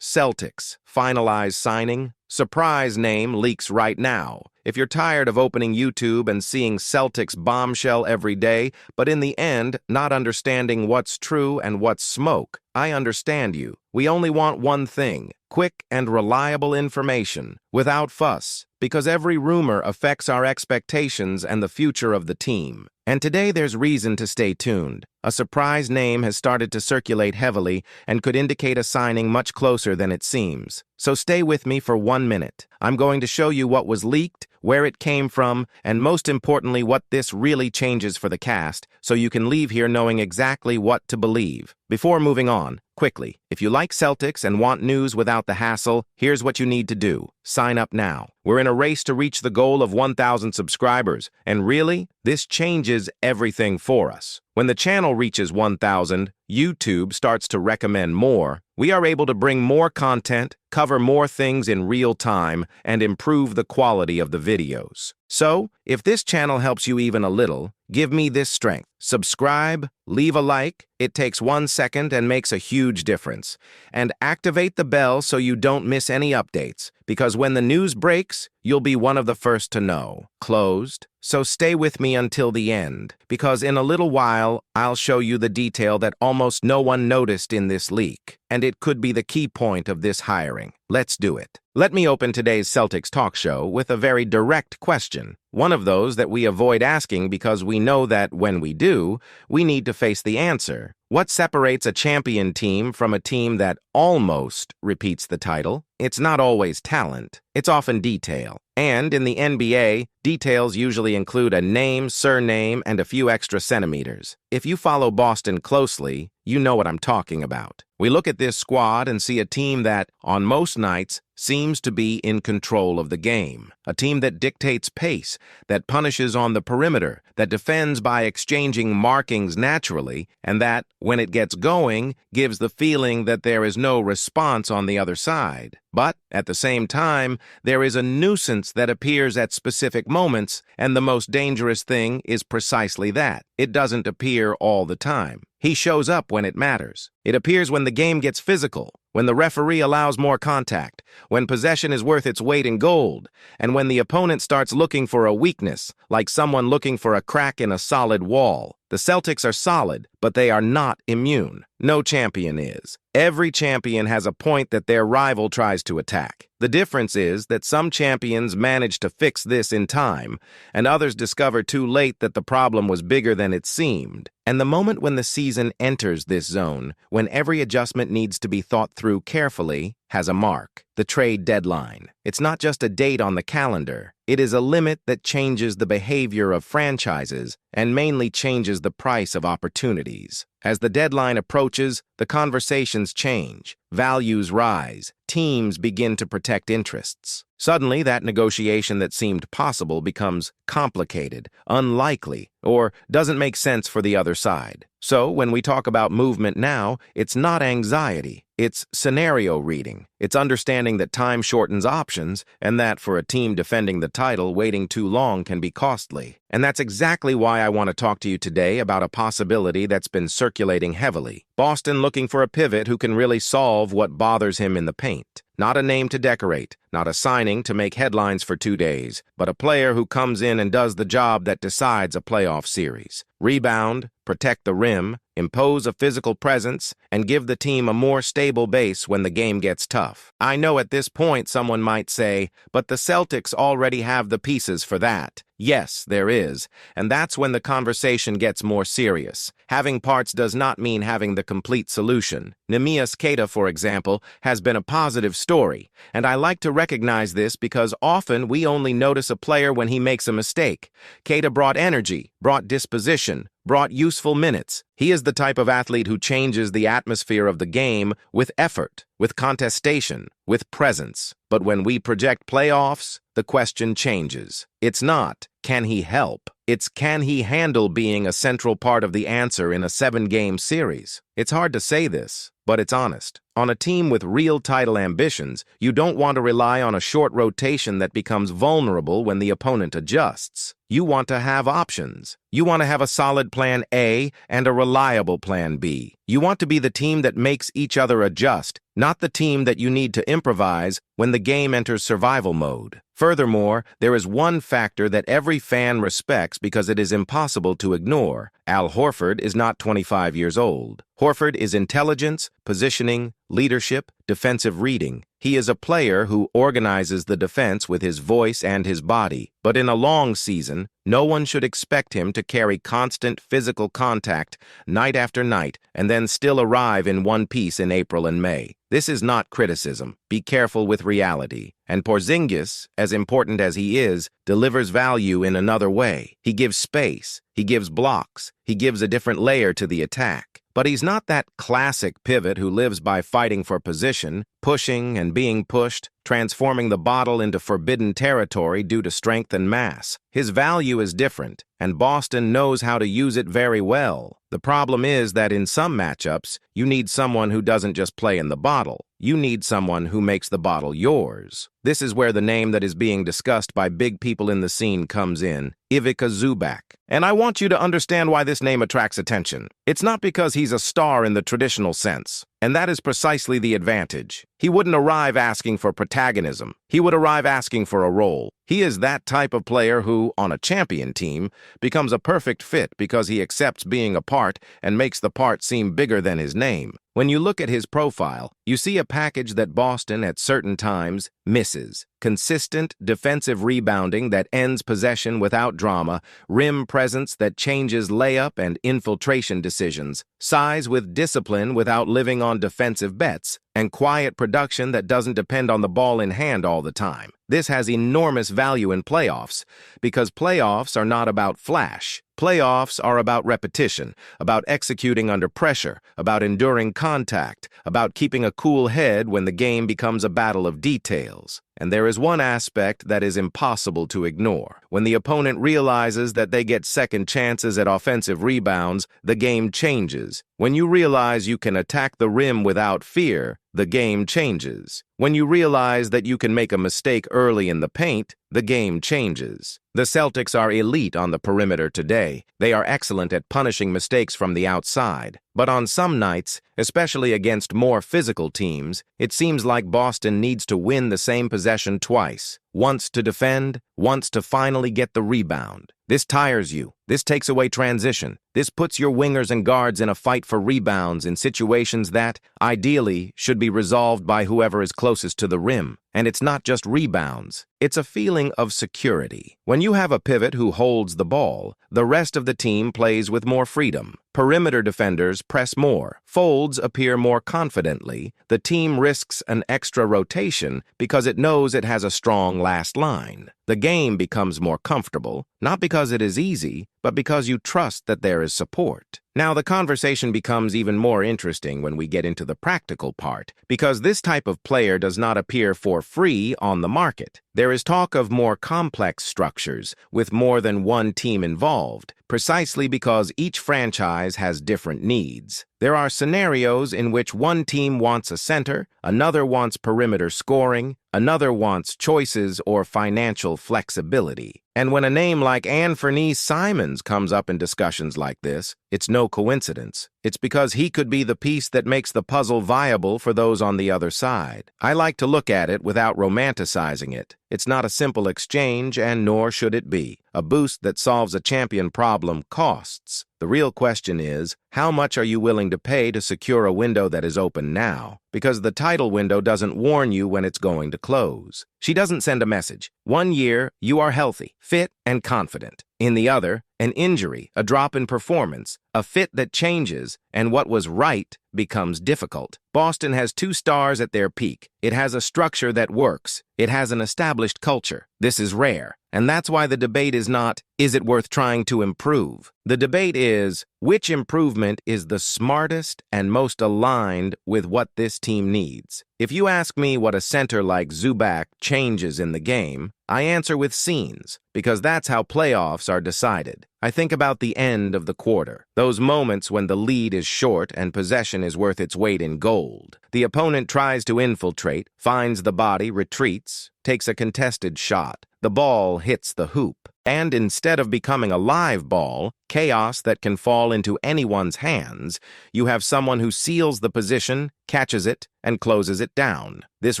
Celtics, Finalize signing, surprise name leaks right now. If you're tired of opening YouTube and seeing Celtics bombshell every day, but in the end, not understanding what's true and what's smoke, I understand you. We only want one thing: quick and reliable information, without fuss, because every rumor affects our expectations and the future of the team. And today there's reason to stay tuned. A surprise name has started to circulate heavily and could indicate a signing much closer than it seems. So stay with me for 1 minute. I'm going to show you what was leaked, where it came from, and most importantly, what this really changes for the cast, so you can leave here knowing exactly what to believe. Before moving on, quickly, if you like Celtics and want news without the hassle, here's what you need to do. Sign up now. We're in a race to reach the goal of 1,000 subscribers, and really, this changes everything for us. When the channel reaches 1,000, YouTube starts to recommend more. We are able to bring more content, cover more things in real time, and improve the quality of the videos. So, if this channel helps you even a little, give me this strength. Subscribe, leave a like, it takes 1 second and makes a huge difference. And activate the bell so you don't miss any updates, because when the news breaks, you'll be one of the first to know. Closed? So stay with me until the end, because in a little while, I'll show you the detail that almost no one noticed in this leak, and it could be the key point of this hiring. Let's do it. Let me open today's Celtics Talk Show with a very direct question, one of those that we avoid asking because we know that when we do, we need to face the answer. What separates a champion team from a team that almost repeats the title? It's not always talent. It's often detail. And in the NBA, details usually include a name, surname, and a few extra centimeters. If you follow Boston closely, you know what I'm talking about. We look at this squad and see a team that, on most nights, seems to be in control of the game. A team that dictates pace, that punishes on the perimeter, that defends by exchanging markings naturally, and that, when it gets going, gives the feeling that there is no response on the other side. But, at the same time, there is a nuisance that appears at specific moments, and the most dangerous thing is precisely that. It doesn't appear all the time. He shows up when it matters. It appears when the game gets physical, when the referee allows more contact, when possession is worth its weight in gold, and when the opponent starts looking for a weakness, like someone looking for a crack in a solid wall. The Celtics are solid, but they are not immune. No champion is. Every champion has a point that their rival tries to attack. The difference is that some champions manage to fix this in time, and others discover too late that the problem was bigger than it seemed. And the moment when the season enters this zone, when every adjustment needs to be thought through carefully, has a mark: the trade deadline. It's not just a date on the calendar. It is a limit that changes the behavior of franchises and mainly changes the price of opportunities. As the deadline approaches, the conversations change, values rise, teams begin to protect interests. Suddenly, that negotiation that seemed possible becomes complicated, unlikely, or doesn't make sense for the other side. So, when we talk about movement now, it's not anxiety. It's scenario reading. It's understanding that time shortens options, and that for a team defending the title, waiting too long can be costly. And that's exactly why I want to talk to you today about a possibility that's been circulating heavily. Boston looking for a pivot who can really solve what bothers him in the paint. Not a name to decorate, not a signing to make headlines for 2 days, but a player who comes in and does the job that decides a playoff series. Rebound, protect the rim, impose a physical presence, and give the team a more stable base when the game gets tough. I know at this point someone might say, but the Celtics already have the pieces for that. Yes, there is, and that's when the conversation gets more serious. Having parts does not mean having the complete solution. Neemias Queta, for example, has been a positive story, and I like to recognize this because often we only notice a player when he makes a mistake. Queta brought energy, brought disposition, brought useful minutes. He is the type of athlete who changes the atmosphere of the game with effort, with contestation, with presence. But when we project playoffs, the question changes. It's not, can he help? It's, can he handle being a central part of the answer in a 7-game series? It's hard to say this, but it's honest. On a team with real title ambitions, you don't want to rely on a short rotation that becomes vulnerable when the opponent adjusts. You want to have options. You want to have a solid plan A and a reliable plan B. You want to be the team that makes each other adjust, not the team that you need to improvise when the game enters survival mode. Furthermore, there is one factor that every fan respects because it is impossible to ignore. Al Horford is not 25 years old. Horford is intelligence, positioning, leadership, defensive reading. He is a player who organizes the defense with his voice and his body. But in a long season, no one should expect him to carry constant physical contact night after night and then still arrive in one piece in April and May. This is not criticism. Be careful with reality. And Porzingis, as important as he is, delivers value in another way. He gives space. He gives blocks. He gives a different layer to the attack. But he's not that classic pivot who lives by fighting for position, pushing and being pushed, transforming the bottle into forbidden territory due to strength and mass. His value is different, and Boston knows how to use it very well. The problem is that in some matchups, you need someone who doesn't just play in the bottle. You need someone who makes the bottle yours. This is where the name that is being discussed by big people in the scene comes in, Ivica Zubac. And I want you to understand why this name attracts attention. It's not because he's a star in the traditional sense, and that is precisely the advantage. He wouldn't arrive asking for protagonism. He would arrive asking for a role. He is that type of player who, on a champion team, becomes a perfect fit because he accepts being a part and makes the part seem bigger than his name. When you look at his profile, you see a package that Boston at certain times misses. Consistent defensive rebounding that ends possession without drama, rim presence that changes layup and infiltration decisions, size with discipline without living on defensive bets, and quiet production that doesn't depend on the ball in hand all the time. This has enormous value in playoffs because playoffs are not about flash. Playoffs are about repetition, about executing under pressure, about enduring contact, about keeping a cool head when the game becomes a battle of details. And there is one aspect that is impossible to ignore. When the opponent realizes that they get second chances at offensive rebounds, the game changes. When you realize you can attack the rim without fear, the game changes. When you realize that you can make a mistake early in the paint, the game changes. The Celtics are elite on the perimeter today. They are excellent at punishing mistakes from the outside. But on some nights, especially against more physical teams, it seems like Boston needs to win the same possession twice. Once to defend, once to finally get the rebound. This tires you. This takes away transition. This puts your wingers and guards in a fight for rebounds in situations that, ideally, should be resolved by whoever is closest to the rim. And it's not just rebounds. It's a feeling of security. When you have a pivot who holds the ball, the rest of the team plays with more freedom. Perimeter defenders press more. Folds appear more confidently. The team risks an extra rotation because it knows it has a strong last line. The game becomes more comfortable, not because it is easy, but because you trust that there is support. Now, the conversation becomes even more interesting when we get into the practical part, because this type of player does not appear for free on the market. There is talk of more complex structures, with more than one team involved, precisely because each franchise has different needs. There are scenarios in which one team wants a center, another wants perimeter scoring, another wants choices or financial flexibility. And when a name like Anfernee Simons comes up in discussions like this, it's no coincidence. It's because he could be the piece that makes the puzzle viable for those on the other side. I like to look at it without romanticizing it. It's not a simple exchange, and nor should it be. A boost that solves a champion problem costs. The real question is, how much are you willing to pay to secure a window that is open now? Because the title window doesn't warn you when it's going to close. She doesn't send a message. 1 year, you are healthy, fit, and confident. In the other, an injury, a drop in performance, a fit that changes, and what was right becomes difficult. Boston has 2 stars at their peak. It has a structure that works. It has an established culture. This is rare. And that's why the debate is not, is it worth trying to improve? The debate is, Which improvement is the smartest and most aligned with what this team needs? If you ask me what a center like Zubac changes in the game, I answer with scenes, because that's how playoffs are decided. I think about the end of the quarter, those moments when the lead is short and possession is worth its weight in gold. The opponent tries to infiltrate, finds the body, retreats, takes a contested shot. The ball hits the hoop. And instead of becoming a live ball, chaos that can fall into anyone's hands, you have someone who seals the position, catches it, and closes it down. This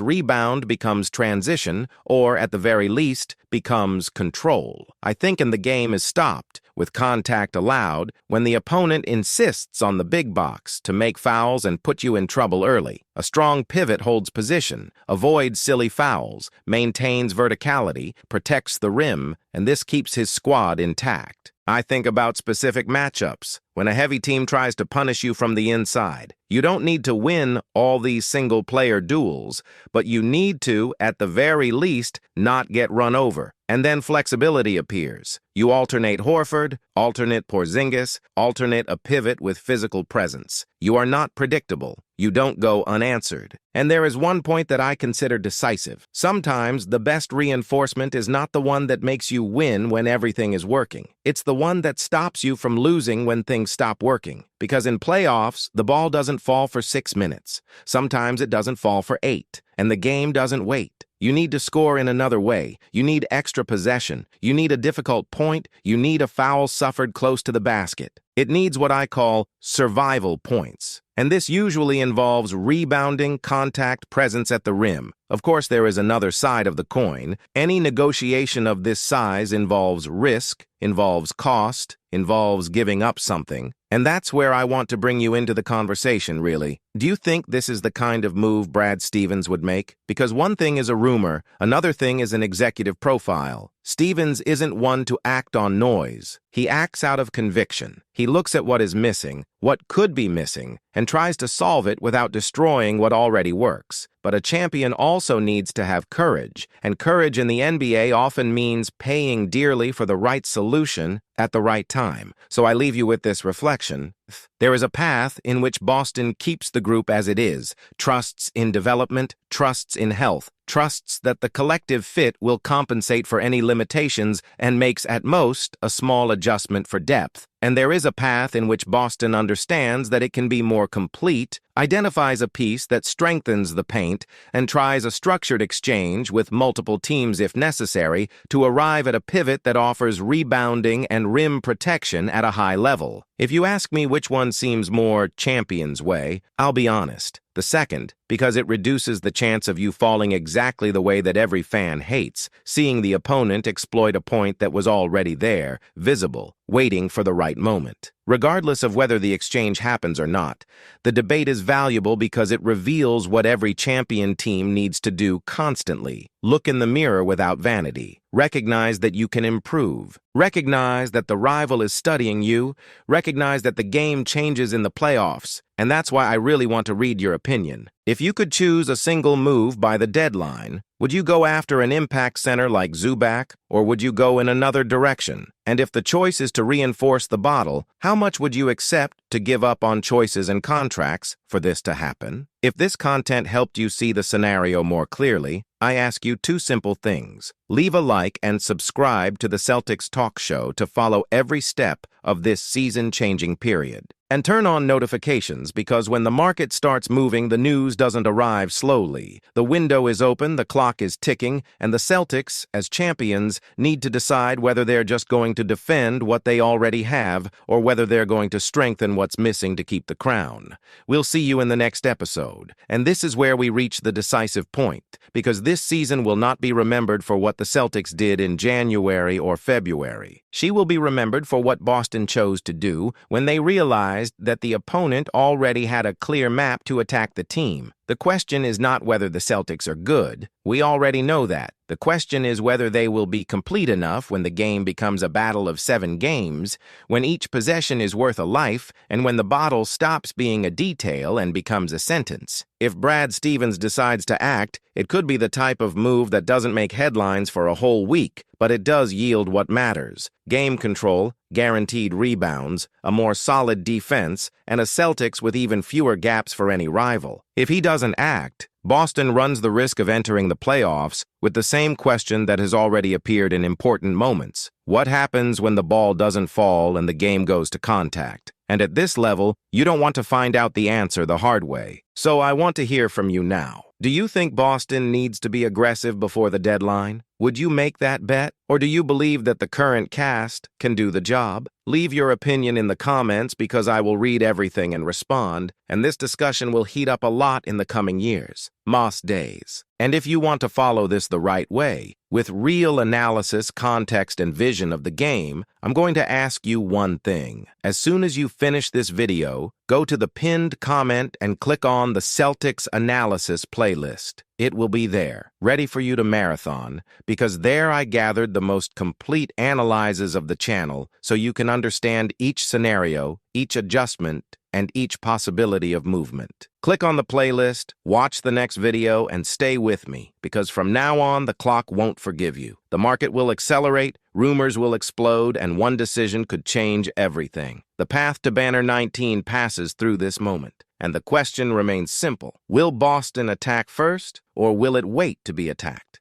rebound becomes transition, or at the very least, becomes control. I think the game is stopped, with contact allowed, when the opponent insists on the big box to make fouls and put you in trouble early. A strong pivot holds position, avoids silly fouls, maintains verticality, protects the rim, and this keeps his squad intact. I think about specific matchups. When a heavy team tries to punish you from the inside, you don't need to win all these single-player duels, but you need to, at the very least, not get run over. And then flexibility appears. You alternate Horford, alternate Porzingis, alternate a pivot with physical presence. You are not predictable. You don't go unanswered. And there is one point that I consider decisive. Sometimes the best reinforcement is not the one that makes you win when everything is working. It's the one that stops you from losing when things stop working. Because in playoffs, the ball doesn't fall for 6 minutes. Sometimes it doesn't fall for 8. And the game doesn't wait. You need to score in another way. You need extra possession. You need a difficult point. You need a foul suffered close to the basket. It needs what I call survival points. And this usually involves rebounding, contact, presence at the rim. Of course, there is another side of the coin. Any negotiation of this size involves risk, involves cost, involves giving up something. And that's where I want to bring you into the conversation, really. Do you think this is the kind of move Brad Stevens would make? Because one thing is a rumor, another thing is an executive profile. Stevens isn't one to act on noise. He acts out of conviction. He looks at what is missing, what could be missing, and tries to solve it without destroying what already works. But a champion also needs to have courage, and courage in the NBA often means paying dearly for the right solution at the right time. So I leave you with this reflection. There is a path in which Boston keeps the group as it is, trusts in development, trusts in health, trusts that the collective fit will compensate for any limitations and makes at most a small adjustment for depth. And there is a path in which Boston understands that it can be more complete, identifies a piece that strengthens the paint, and tries a structured exchange with multiple teams if necessary to arrive at a pivot that offers rebounding and rim protection at a high level. If you ask me which one seems more champion's way, I'll be honest. The second, because it reduces the chance of you falling exactly the way that every fan hates, seeing the opponent exploit a point that was already there, visible, waiting for the right moment. Regardless of whether the exchange happens or not, the debate is valuable because it reveals what every champion team needs to do constantly. Look in the mirror without vanity. Recognize that you can improve. Recognize that the rival is studying you. Recognize that the game changes in the playoffs. And that's why I really want to read your opinion. If you could choose a single move by the deadline, would you go after an impact center like Zubac, or would you go in another direction? And if the choice is to reinforce the bottle, how much would you accept to give up on choices and contracts for this to happen? If this content helped you see the scenario more clearly, I ask you two simple things. Leave a like and subscribe to the Celtics Talk Show to follow every step of this season-changing period. And turn on notifications because when the market starts moving, the news doesn't arrive slowly. The window is open, the clock is ticking, and the Celtics, as champions, need to decide whether they're just going to defend what they already have or whether they're going to strengthen what's missing to keep the crown. We'll see you in the next episode. And this is where we reach the decisive point, because this season will not be remembered for what the Celtics did in January or February. She will be remembered for what Boston chose to do when they realized that the opponent already had a clear map to attack the team. The question is not whether the Celtics are good. We already know that. The question is whether they will be complete enough when the game becomes a battle of 7 games, when each possession is worth a life, and when the bottle stops being a detail and becomes a sentence. If Brad Stevens decides to act, it could be the type of move that doesn't make headlines for a whole week, but it does yield what matters: game control, guaranteed rebounds, a more solid defense, and a Celtics with even fewer gaps for any rival. If he doesn't act, Boston runs the risk of entering the playoffs with the same question that has already appeared in important moments. What happens when the ball doesn't fall and the game goes to contact? And at this level, you don't want to find out the answer the hard way. So I want to hear from you now. Do you think Boston needs to be aggressive before the deadline? Would you make that bet? Or do you believe that the current cast can do the job? Leave your opinion in the comments because I will read everything and respond, and this discussion will heat up a lot in the coming years. Moss days. And if you want to follow this the right way, with real analysis, context, and vision of the game, I'm going to ask you one thing. As soon as you finish this video, go to the pinned comment and click on the Celtics Analysis playlist. It will be there, ready for you to marathon, because there I gathered the most complete analyses of the channel so you can understand each scenario, each adjustment, and each possibility of movement. Click on the playlist, watch the next video, and stay with me, because from now on, the clock won't forgive you. The market will accelerate, rumors will explode, and one decision could change everything. The path to Banner 19 passes through this moment, and the question remains simple. Will Boston attack first, or will it wait to be attacked?